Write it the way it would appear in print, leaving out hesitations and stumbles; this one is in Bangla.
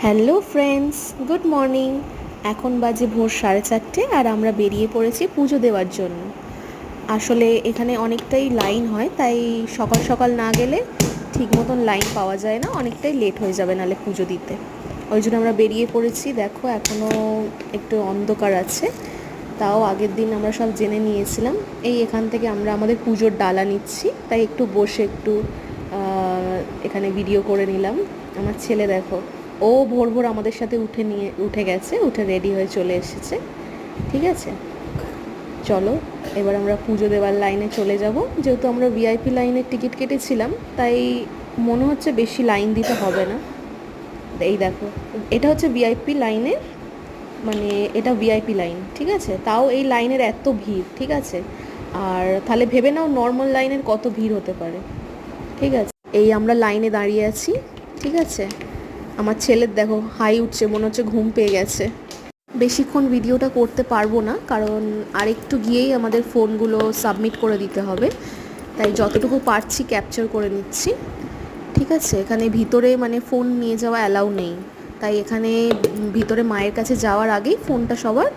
Hello friends, good morning. এখন বাজে ভোর 4:30 আর আমরা বেরিয়ে পড়েছি পুজো দেওয়ার জন্য। আসলে এখানে অনেকটাই লাইন হয়, তাই সকাল সকাল না গেলে ঠিক মতন লাইন পাওয়া যায় না, অনেকটাই লেট হয়ে যাবে নাহলে পুজো দিতে। ওই জন্য আমরা বেরিয়ে পড়েছি। দেখো এখনও একটু অন্ধকার আছে, তাও আগের দিন আমরা সব জেনে নিয়েছিলাম। এখান থেকে আমরা আমাদের পুজোর ডালা নিচ্ছি, তাই একটু বসে একটু এখানে ভিডিও করে নিলাম। আমার ছেলে দেখো, ও ভোর ভোর আমাদের সাথে উঠে গেছে, উঠে রেডি হয়ে চলে এসেছে। ঠিক আছে, চলো এবার আমরা পুজো দেওয়ার লাইনে চলে যাব। যেহেতু আমরা ভিআইপি লাইনের টিকিট কেটেছিলাম, তাই মনে হচ্ছে বেশি লাইন দিতে হবে না। এই দেখো, এটা হচ্ছে ভিআইপি লাইনের, মানে এটা ভিআইপি লাইন। ঠিক আছে, তাও এই লাইনের এত ভিড়। ঠিক আছে, আর তাহলে ভেবে নাও নর্মাল লাইনের কত ভিড় হতে পারে। ঠিক আছে, এই আমরা লাইনে দাঁড়িয়ে আছি। ঠিক আছে, আমার ছেলের দেখো হাই উঠছে, মনে হচ্ছে ঘুম পেয়ে গেছে। বেশিক্ষণ ভিডিওটা করতে পারবো না, কারণ আরেকটু গিয়েই আমাদের ফোনগুলো সাবমিট করে দিতে হবে, তাই যতটুকু পারছি ক্যাপচার করে নিচ্ছি। ঠিক আছে, এখানে ভিতরে মানে ফোন নিয়ে যাওয়া অ্যালাউ নেই, তাই এখানে ভিতরে মায়ের কাছে যাওয়ার আগেই ফোনটা সবার